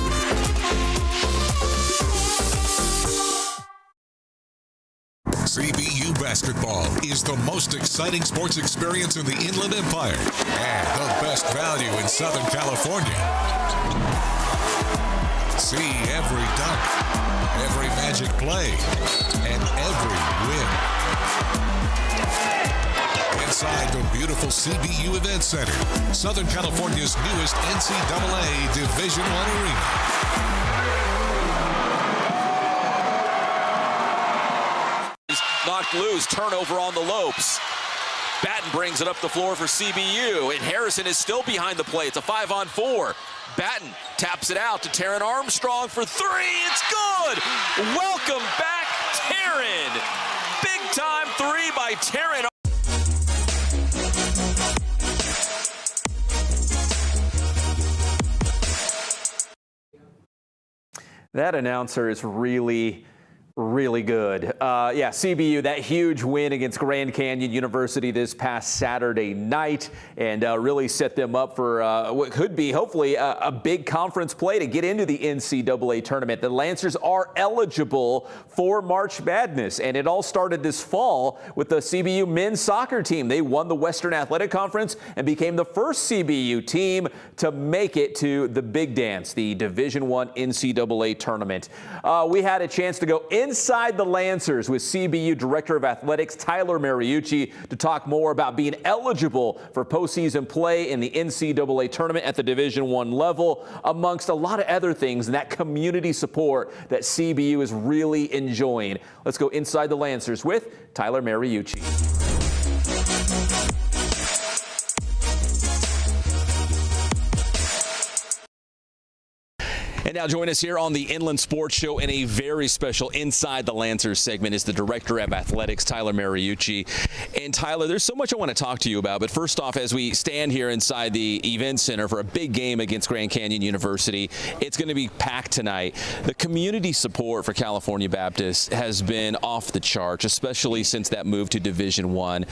CBU basketball is the most exciting sports experience in the Inland Empire and the best value in Southern California. See every dunk, every magic play, and every win. Inside the beautiful CBU Event Center, Southern California's newest NCAA Division I arena. Knocked loose, turnover on the Lopes. Batten brings it up the floor for CBU, and Harrison is still behind the play. It's a 5-on-4. Batten taps it out to Taryn Armstrong for three. It's good! Welcome back, Taryn. Big time three by Taryn. That announcer is really good. Yeah, CBU, that huge win against Grand Canyon University this past Saturday night, and really set them up for what could be, hopefully, a big conference play to get into the NCAA tournament. The Lancers are eligible for March Madness, and it all started this fall with the CBU men's soccer team. They won the Western Athletic Conference and became the first CBU team to make it to the Big Dance, the Division I NCAA tournament. We had a chance to go inside the Lancers with CBU Director of Athletics Tyler Mariucci to talk more about being eligible for postseason play in the NCAA tournament at the Division I level, amongst a lot of other things, and that community support that CBU is really enjoying. Let's go inside the Lancers with Tyler Mariucci. And now join us here on the Inland Sports Show in a very special Inside the Lancers segment is the Director of Athletics, Tyler Mariucci. And Tyler, there's so much I want to talk to you about, but first off, as we stand here inside the event center for a big game against Grand Canyon University, it's going to be packed tonight. The community support for California Baptist has been off the charts, especially since that move to Division I.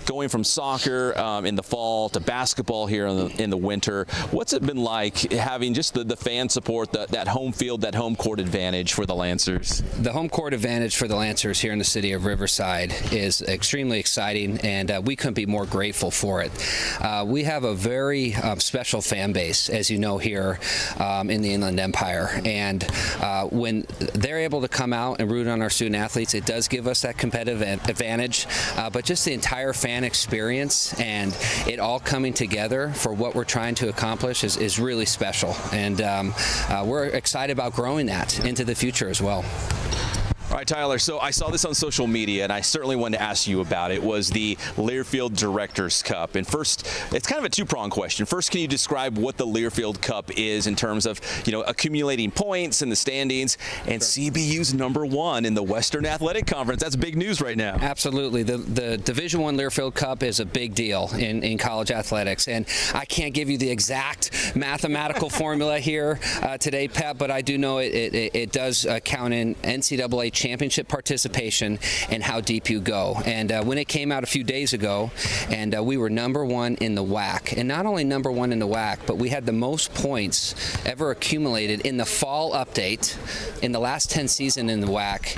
Going from soccer in the fall to basketball here in the winter, what's it been like having just the fan support, that home field, that home court advantage for the Lancers? The home court advantage for the Lancers here in the city of Riverside is extremely exciting, and we couldn't be more grateful for it. We have a very special fan base, as you know, here in the Inland Empire, and when they're able to come out and root on our student athletes, it does give us that competitive advantage, but just the entire fan experience and it all coming together for what we're trying to accomplish is really special, and we're excited about growing that into the future as well. All right, Tyler, so I saw this on social media, and I certainly wanted to ask you about it. Was the Learfield Directors Cup. And first, it's kind of a two-pronged question. First, can you describe what the Learfield Cup is in terms of, accumulating points in the standings, and CBU's #1 in the Western Athletic Conference? That's big news right now. Absolutely. The Division I Learfield Cup is a big deal in college athletics, and I can't give you the exact mathematical formula here today, Pep, but I do know it does count in NCAA championship participation and how deep you go. And when it came out a few days ago, and we were #1 in the WAC, and not only #1 in the WAC, but we had the most points ever accumulated in the fall update in the last 10 seasons in the WAC.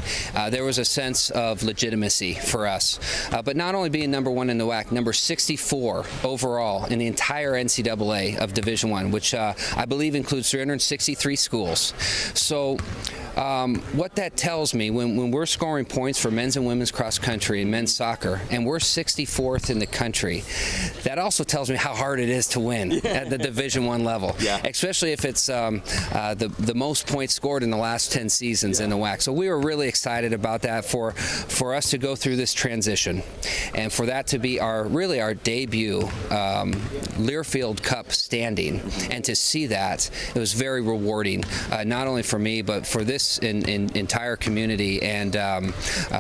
There was a sense of legitimacy for us, but not only being #1 in the WAC, number 64 overall in the entire NCAA of Division I, which I believe includes 363 schools. So what that tells me, when we're scoring points for men's and women's cross country and men's soccer, and we're 64th in the country, that also tells me how hard it is to win at the Division I level, especially if it's the most points scored in the last 10 seasons in the WAC. So we were really excited about that for us to go through this transition, and for that to be our debut Learfield Cup standing, and to see that, it was very rewarding, not only for me, but for this entire community, and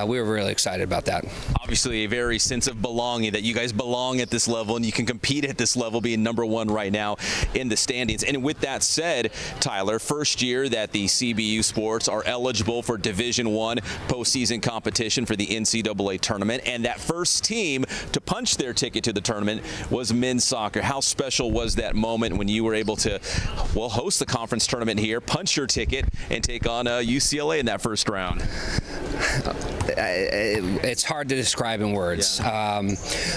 we were really excited about that. Obviously, a very sense of belonging, that you guys belong at this level and you can compete at this level, being #1 right now in the standings. And with that said, Tyler, first year that the CBU sports are eligible for Division I postseason competition for the NCAA tournament, and that first team to punch their ticket to the tournament was men's soccer. How special was that moment when you were able to, host the conference tournament here, punch your ticket, and take on UCLA in that first round? It's hard to describe in words.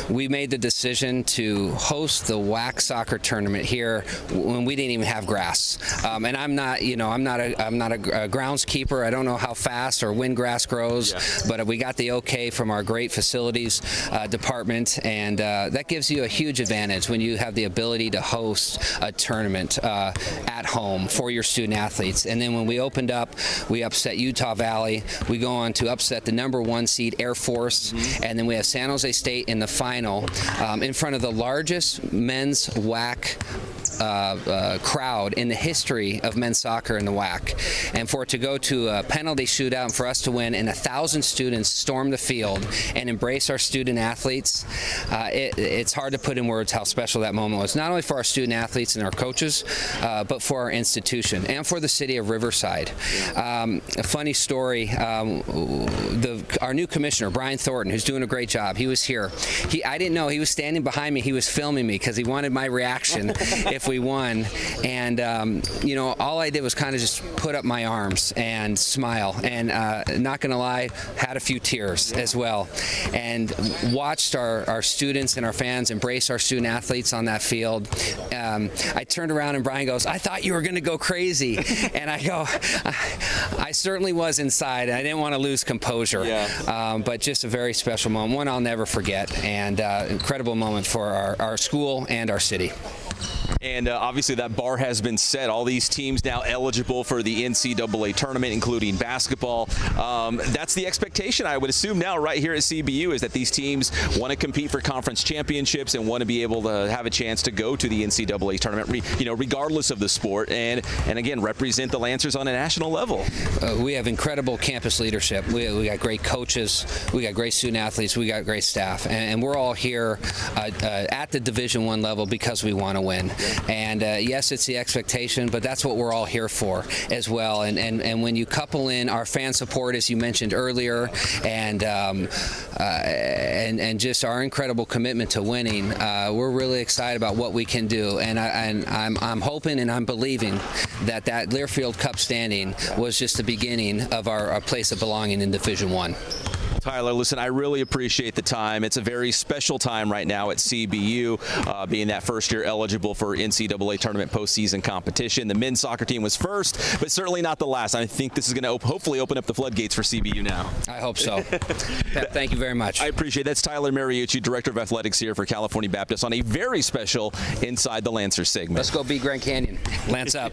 We made the decision to host the WAC soccer tournament here when we didn't even have grass. And I'm not a groundskeeper. I don't know how fast or when grass grows, but we got the okay from our great facilities department, and that gives you a huge advantage when you have the ability to host a tournament at home for your student athletes. And then when we opened up, we upset Utah Valley. We go on to upset the #1 seed Air Force, and then we have San Jose State in the final in front of the largest men's WAC crowd in the history of men's soccer in the WAC. And for it to go to a penalty shootout and for us to win, and 1,000 students storm the field and embrace our student athletes, it's hard to put in words how special that moment was, not only for our student athletes and our coaches, but for our institution and for the city of Riverside. A funny story, our new commissioner, Brian Thornton, who's doing a great job, he was here. I didn't know, he was standing behind me, he was filming me because he wanted my reaction if if we won. And, you know, all I did was kind of just put up my arms and smile. And not going to lie, had a few tears as well. And watched our students and our fans embrace our student athletes on that field. I turned around and Brian goes, "I thought you were going to go crazy." And I go, I certainly was inside. And I didn't want to lose composure. Yeah. But just a very special moment, one I'll never forget, and incredible moment for our school and our city. And obviously that bar has been set. All these teams now eligible for the NCAA tournament, including basketball. That's the expectation, I would assume, now right here at CBU, is that these teams want to compete for conference championships and want to be able to have a chance to go to the NCAA tournament, you know, regardless of the sport, and again, represent the Lancers on a national level. We have incredible campus leadership. We got great coaches. We got great student athletes. We got great staff. And we're all here at the Division I level because we want to win. And yes, it's the expectation, but that's what we're all here for as well. And when you couple in our fan support, as you mentioned earlier, and just our incredible commitment to winning, we're really excited about what we can do. And I'm hoping and I'm believing that Learfield Cup standing was just the beginning of our place of belonging in Division I. Tyler, listen, I really appreciate the time. It's a very special time right now at CBU, being that first year eligible for NCAA tournament postseason competition. The men's soccer team was first, but certainly not the last. I think this is going to hopefully open up the floodgates for CBU now. I hope so. Pep, thank you very much. I appreciate it. That's Tyler Mariucci, Director of Athletics here for California Baptist, on a very special Inside the Lancers segment. Let's go beat Grand Canyon. Lance up.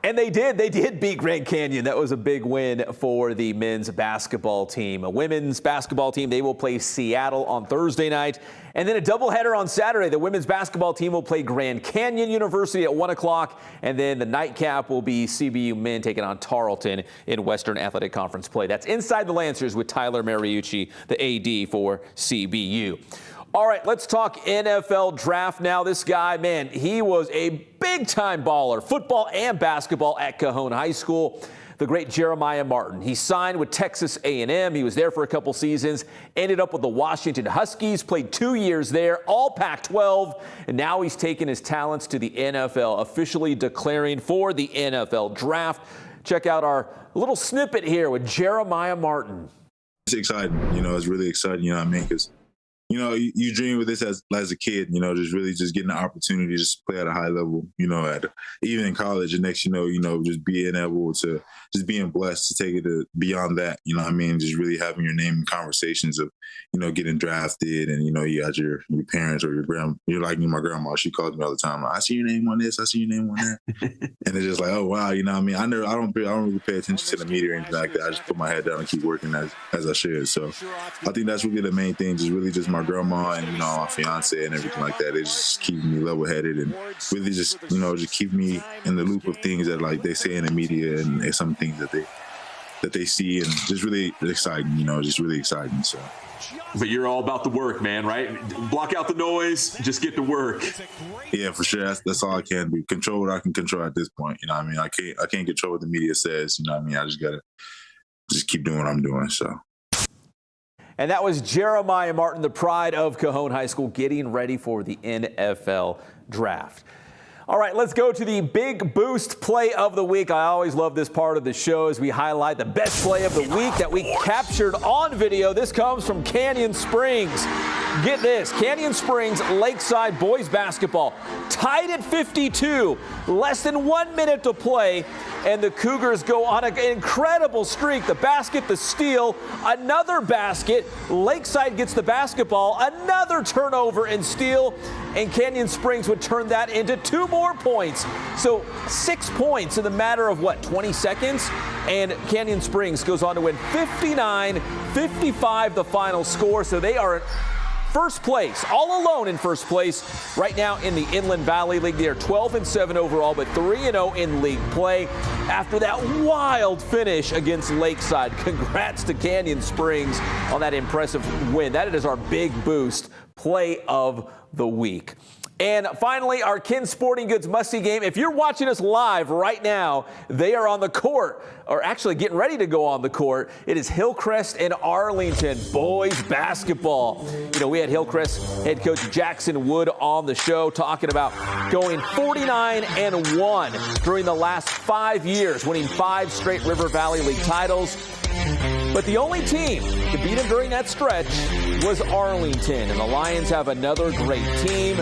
And they did beat Grand Canyon. That was a big win for the men's basketball team. A women's basketball team, they will play Seattle on Thursday night. And then a doubleheader on Saturday. The women's basketball team will play Grand Canyon University at 1 o'clock. And then the nightcap will be CBU men taking on Tarleton in Western Athletic Conference play. That's Inside the Lancers with Tyler Mariucci, the AD for CBU. All right, let's talk NFL draft now. This guy, man, he was a big-time baller, football and basketball at Cajon High School. The great Jeremiah Martin. He signed with Texas A&M. He was there for a couple seasons, ended up with the Washington Huskies, played 2 years there, all Pac-12, and now he's taken his talents to the NFL, officially declaring for the NFL draft. Check out our little snippet here with Jeremiah Martin. It's exciting. You know, it's really exciting, you know what I mean? Because you know, you dream with this as a kid, you know, just getting the opportunity to just play at a high level, you know, even in college. And next, you know, just being able to, just being blessed to take it beyond that, you know what I mean? Just really having your name in conversations of, you know, getting drafted and, you know, you got your parents or your grandma. You're like my grandma, she calls me all the time. Like, I see your name on this, I see your name on that. And it's just like, oh, wow, you know what I mean? I don't really pay attention to the media or anything like that. I just put my head down and keep working as I should. So I think that's really the main thing, just really just my grandma and, you know, my fiance and everything like that. It's just keeping me level-headed and really just, you know, just keep me in the loop of things that, like, they say in the media and some things that they see, and just really exciting, you know, just really exciting. So. But you're all about the work, man, right? Block out the noise, just get to work. Yeah, for sure. That's all I can do. Control what I can control at this point. You know what I mean? I can't control what the media says. You know what I mean? I just gotta just keep doing what I'm doing. So. And that was Jeremiah Martin, the pride of Cajon High School, getting ready for the NFL draft. All right, let's go to the Big Boost Play of the Week. I always love this part of the show as we highlight the best play of the week that we captured on video. This comes from Canyon Springs. Get this, Canyon Springs Lakeside boys basketball tied at 52, less than 1 minute to play, and the Cougars go on an incredible streak. The basket, the steal, another basket. Lakeside gets the basketball, another turnover and steal, and Canyon Springs would turn that into 2 more points. So 6 points in the matter of, 20 seconds? And Canyon Springs goes on to win 59-55 the final score. So they are first place, all alone in first place right now in the Inland Valley League. They are 12-7 overall, but 3-0 in league play after that wild finish against Lakeside. Congrats to Canyon Springs on that impressive win. That is our Big Boost Play of the Week. And finally, our Ken Sporting Goods must-see game. If you're watching us live right now, they are on the court, or actually getting ready to go on the court. It is Hillcrest and Arlington boys basketball. You know, we had Hillcrest head coach Jackson Wood on the show talking about going 49-1 during the last 5 years, winning 5 straight River Valley League titles. But the only team to beat them during that stretch was Arlington, and the Lions have another great team.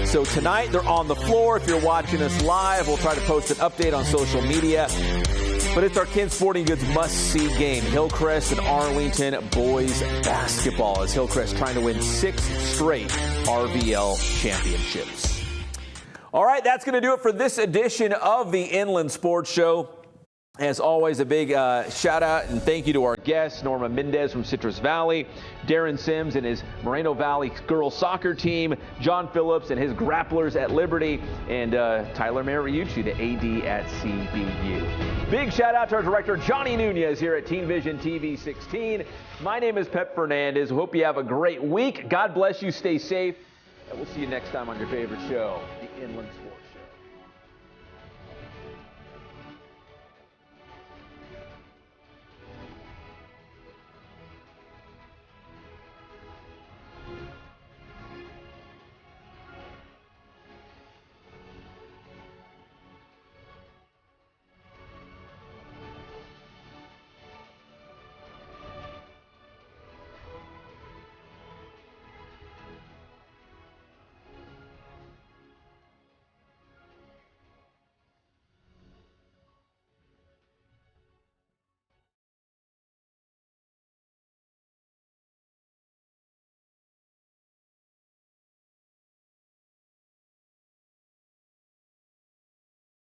So tonight they're on the floor. If you're watching us live, we'll try to post an update on social media. But it's our Ken Sporting Goods must-see game, Hillcrest and Arlington boys basketball, as Hillcrest trying to win 6 straight RVL championships. All right, that's going to do it for this edition of the Inland Sports Show. As always, a big shout out and thank you to our guests, Norma Mendez from Citrus Valley, Darren Sims and his Moreno Valley girls soccer team, John Phillips and his grapplers at Liberty, and Tyler Mariucci, the AD at CBU. Big shout out to our director, Johnny Nunez, here at Teen Vision TV 16. My name is Pep Fernandez. Hope you have a great week. God bless you. Stay safe. And we'll see you next time on your favorite show, the Inland Sports.